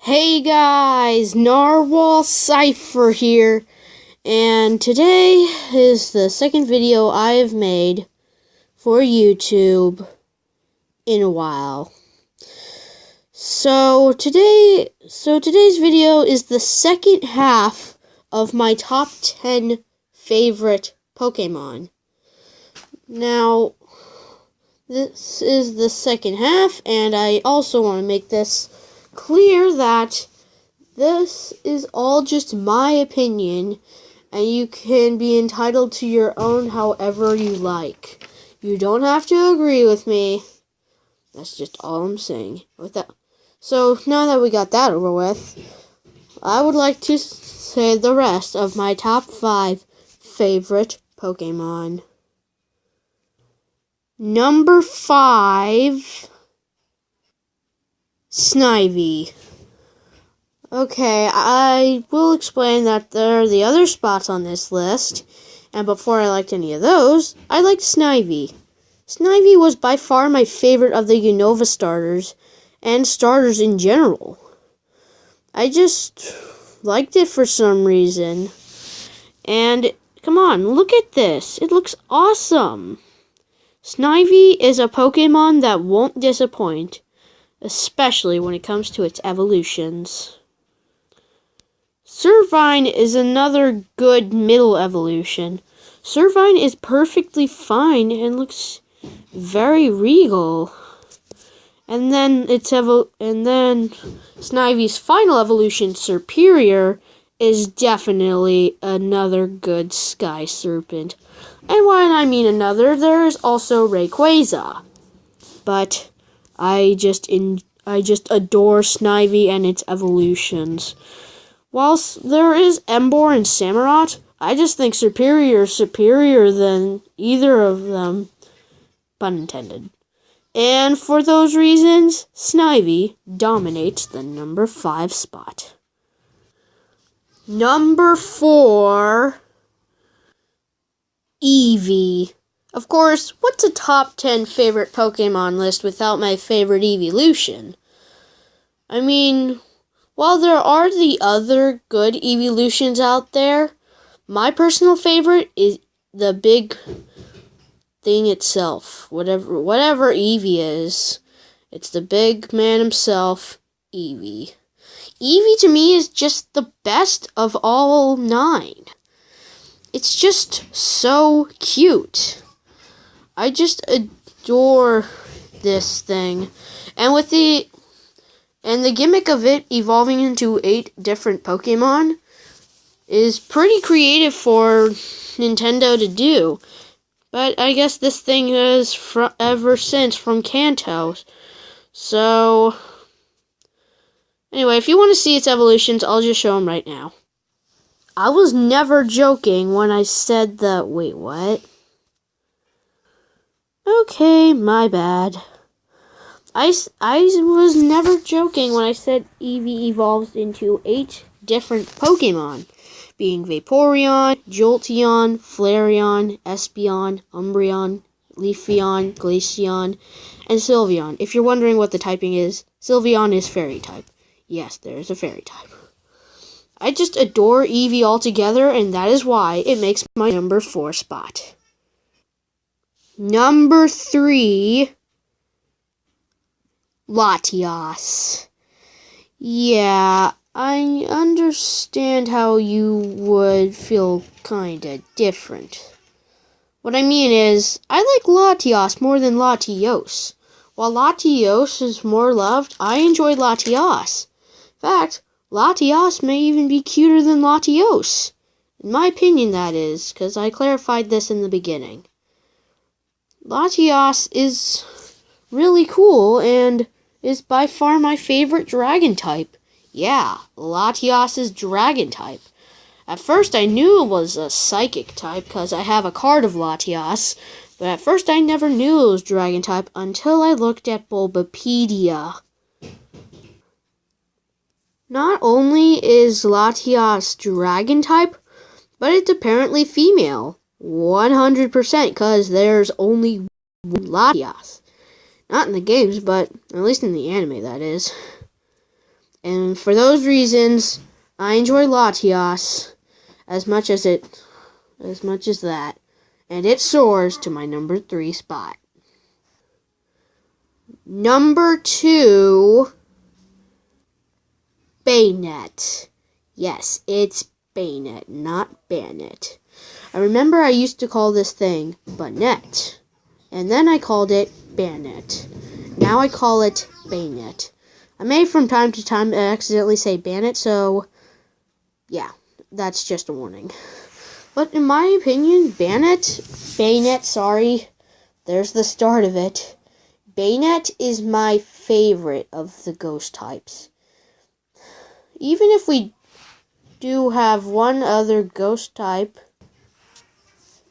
Hey guys, Narwhal Cypher here, and today is the second video I have made for YouTube in a while. So today's video is the second half of my top 10 favorite Pokemon. Now, this is the second half, and I also want to make this clear that this is all just my opinion, and you can be entitled to your own however you like. You don't have to agree with me. That's just all I'm saying. So now that we got that over with, I would like to say the rest of my top 5 favorite Pokemon. Number 5, Snivy. Okay, I will explain that there are the other spots on this list, and before I liked any of those, I liked Snivy. Snivy was by far my favorite of the Unova starters, and starters in general. I just liked it for some reason. And, come on, look at this. It looks awesome. Snivy is a Pokemon that won't disappoint, especially when it comes to its evolutions. Servine is another good middle evolution. Servine is perfectly fine and looks very regal. And then Snivy's final evolution, Superior, is definitely another good sky serpent. And when I mean another, there is also Rayquaza. But I just adore Snivy and its evolutions. Whilst there is Emboar and Samurott, I just think Superior is superior than either of them. Pun intended. And for those reasons, Snivy dominates the number 5 spot. Number 4, Eevee. Of course, what's a top 10 favorite Pokemon list without my favorite evolution? I mean, while there are the other good evolutions out there, my personal favorite is the big thing itself. Whatever Eevee is, it's the big man himself, Eevee. Eevee to me is just the best of all 9. It's just so cute. I just adore this thing. And the gimmick of it evolving into 8 different Pokemon is pretty creative for Nintendo to do. But I guess this thing is ever since from Kanto. So, anyway, if you want to see its evolutions, I'll just show them right now. I was never joking when I said that. Wait, what? Okay, my bad. I was never joking when I said Eevee evolves into 8 different Pokemon, being Vaporeon, Jolteon, Flareon, Espeon, Umbreon, Leafeon, Glaceon, and Sylveon. If you're wondering what the typing is, Sylveon is fairy type. Yes, there is a fairy type. I just adore Eevee altogether, and that is why it makes my number 4 spot. Number 3, Latios. Yeah, I understand how you would feel kinda different. What I mean is, I like Latios more than Latios. While Latios is more loved, I enjoy Latios. In fact, Latios may even be cuter than Latios. In my opinion, that is, because I clarified this in the beginning. Latios is really cool and is by far my favorite dragon type. Yeah, Latios is dragon type. At first I knew it was a psychic type because I have a card of Latios, but at first I never knew it was dragon type until I looked at Bulbapedia. Not only is Latios dragon type, but it's apparently female. 100% because there's only one Latios. Not in the games, but at least in the anime, that is. And for those reasons, I enjoy Latios as much as that. And it soars to my number 3 spot. Number 2, Bayonet. Yes, it's Bayonet, not Bayonet. I remember I used to call this thing Bayonet, and then I called it Bayonet. Now I call it Bayonet. I may from time to time accidentally say Bayonet, so yeah, that's just a warning. But in my opinion, Bayonet, there's the start of it. Bayonet is my favorite of the ghost types. Even if we do have one other ghost type,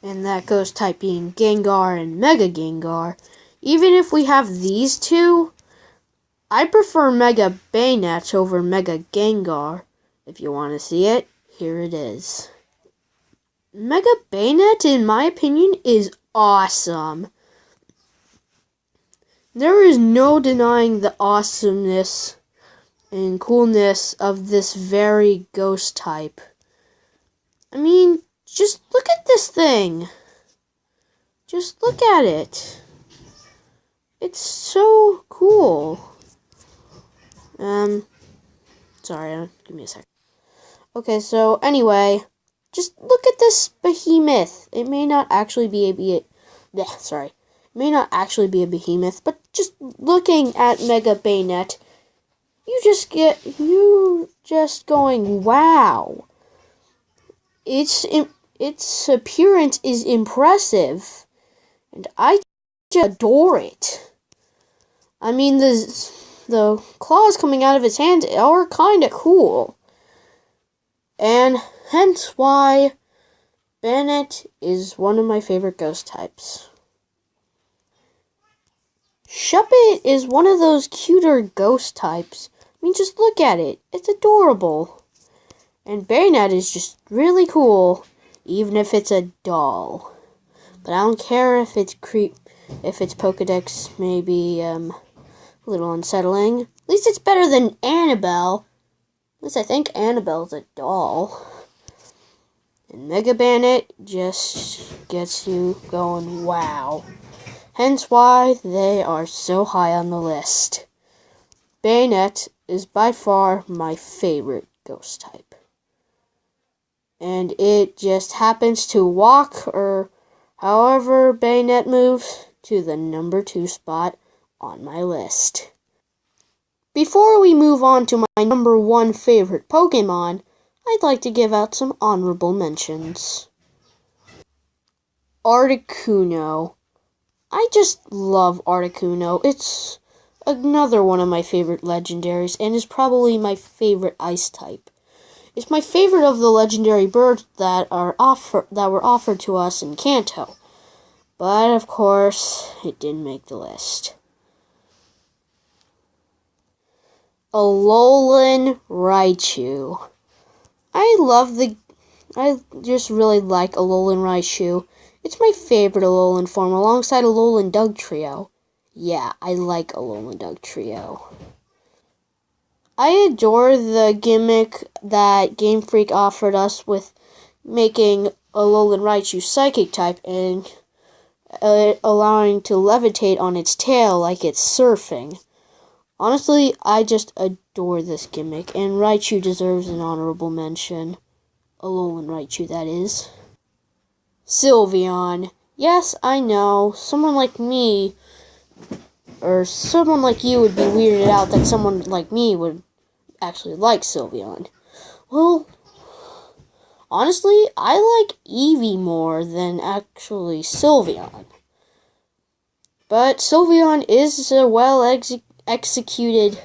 and that ghost type being Gengar and Mega Gengar, even if we have these two, I prefer Mega Bayonet over Mega Gengar. If you want to see it, here it is. Mega Bayonet, in my opinion, is awesome. There is no denying the awesomeness and coolness of this very ghost type. I mean, just look at this thing. Just look at it. It's so cool. Sorry, give me a sec. Okay, so anyway, just look at this behemoth. It may not actually be a behemoth, but just looking at Mega Bayonet, you just going, wow. Its appearance is impressive, and I just adore it. I mean, the claws coming out of its hands are kind of cool, and hence why Bayonet is one of my favorite ghost types. Shuppet is one of those cuter ghost types. I mean, just look at it. It's adorable. And Bayonet is just really cool, even if it's a doll. But I don't care if its Pokedex may be a little unsettling. At least it's better than Annabelle. At least I think Annabelle's a doll. And Mega Bayonet just gets you going, wow. Hence why they are so high on the list. Bayonet is by far my favorite ghost type. And it just happens to walk, or however Bayonet moves, to the number 2 spot on my list. Before we move on to my number 1 favorite Pokemon, I'd like to give out some honorable mentions. Articuno. I just love Articuno. It's another one of my favorite legendaries, and is probably my favorite ice type. It's my favorite of the legendary birds that were offered to us in Kanto. But, of course, it didn't make the list. Alolan Raichu. I just really like Alolan Raichu. It's my favorite Alolan form, alongside Alolan Dugtrio. Yeah, I like Alolan Dugtrio. I adore the gimmick that Game Freak offered us with making Alolan Raichu Psychic type and allowing to levitate on its tail like it's surfing. Honestly, I just adore this gimmick, and Raichu deserves an honorable mention. Alolan Raichu, that is. Sylveon. Yes, I know, someone like me, or someone like you would be weirded out that someone like me would actually like Sylveon. Well, honestly, I like Eevee more than actually Sylveon. But Sylveon is a well-executed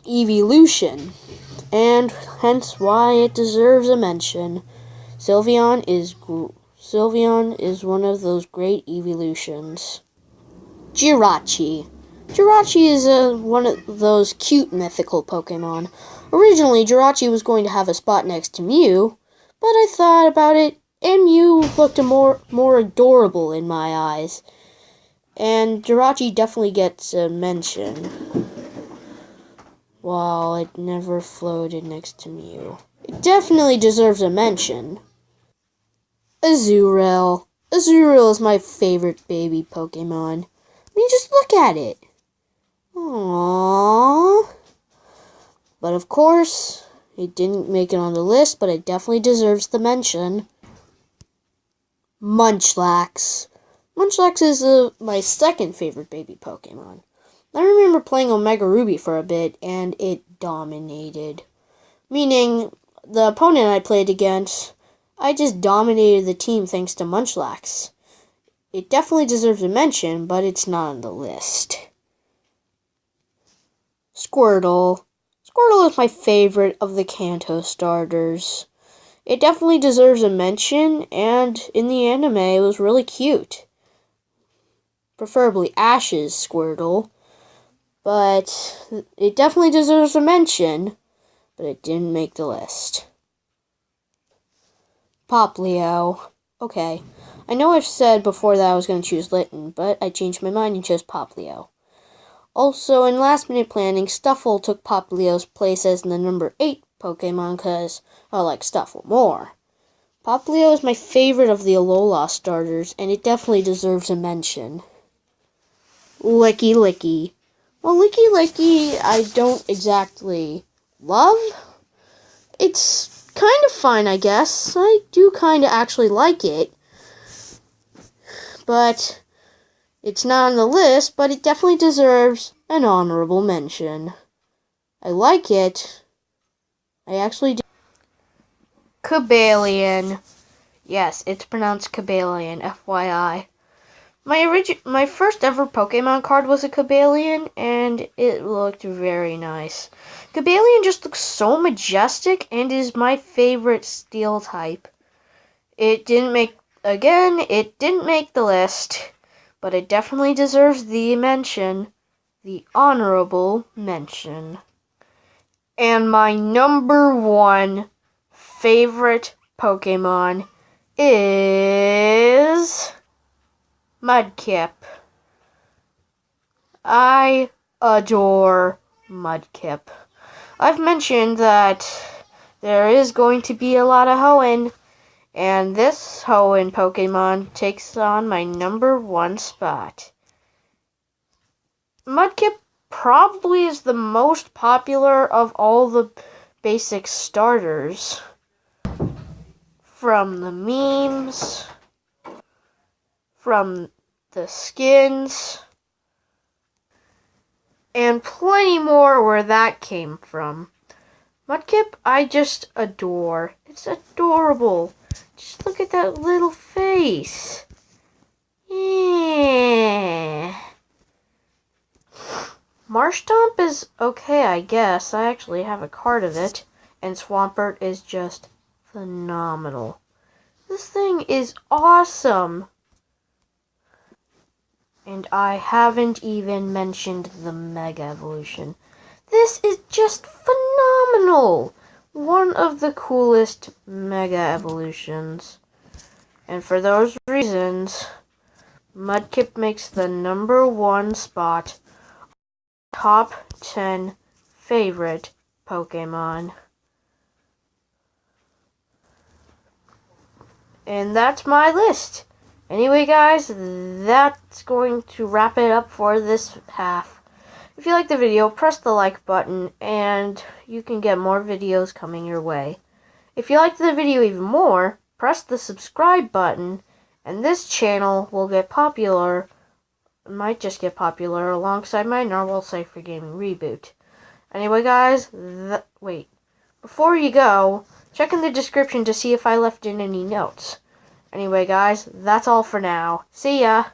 evolution, and hence why it deserves a mention. Sylveon is one of those great evolutions. Jirachi. Jirachi is one of those cute mythical Pokemon. Originally, Jirachi was going to have a spot next to Mew, but I thought about it, and Mew looked more adorable in my eyes. And Jirachi definitely gets a mention. while it never floated next to Mew. It definitely deserves a mention. Azurill. Azurill is my favorite baby Pokemon. I mean, just look at it. Aww. But of course, it didn't make it on the list, but it definitely deserves the mention. Munchlax. Munchlax is my second favorite baby Pokemon. I remember playing Omega Ruby for a bit, and it dominated. Meaning, the opponent I played against, I just dominated the team thanks to Munchlax. It definitely deserves a mention, but it's not on the list. Squirtle. Squirtle is my favorite of the Kanto starters. It definitely deserves a mention, and in the anime, it was really cute. Preferably Ash's Squirtle. But it definitely deserves a mention, but it didn't make the list. Poplio. Okay. I know I've said before that I was going to choose Litten, but I changed my mind and chose Poplio. Also, in last-minute planning, Stuffle took Poplio's place as the number 8 Pokemon because I like Stuffle more. Poplio is my favorite of the Alola starters, and it definitely deserves a mention. Licky Licky. Well, Licky Licky I don't exactly love. It's kind of fine, I guess. I do kind of actually like it. But it's not on the list, but it definitely deserves an honorable mention. I like it. I actually do. Cobalion. Yes, it's pronounced Cobalion, FYI. My first ever Pokemon card was a Cobalion, and it looked very nice. Cobalion just looks so majestic and is my favorite steel type. It didn't make the list, but it definitely deserves the mention, the honorable mention. And my number 1 favorite Pokemon is Mudkip. I adore Mudkip. I've mentioned that there is going to be a lot of Hoenn, and this Hoenn Pokemon takes on my number 1 spot. Mudkip probably is the most popular of all the basic starters. From the memes, from the skins, and plenty more where that came from. Mudkip, I just adore. It's adorable. Just look at that little face. Yeah. Marshtomp is okay, I guess. I actually have a card of it. And Swampert is just phenomenal. This thing is awesome. And I haven't even mentioned the Mega Evolution. This is just phenomenal. One of the coolest Mega Evolutions. And for those reasons, Mudkip makes the number 1 spot. Top 10 favorite Pokemon. And that's my list. Anyway, guys, that's going to wrap it up for this half. If you like the video, press the like button, and you can get more videos coming your way. If you like the video even more, press the subscribe button, and this channel will get popular, might just get popular, alongside my normal Cypher Gaming reboot. Anyway, guys, wait. Before you go, check in the description to see if I left in any notes. Anyway, guys, that's all for now. See ya!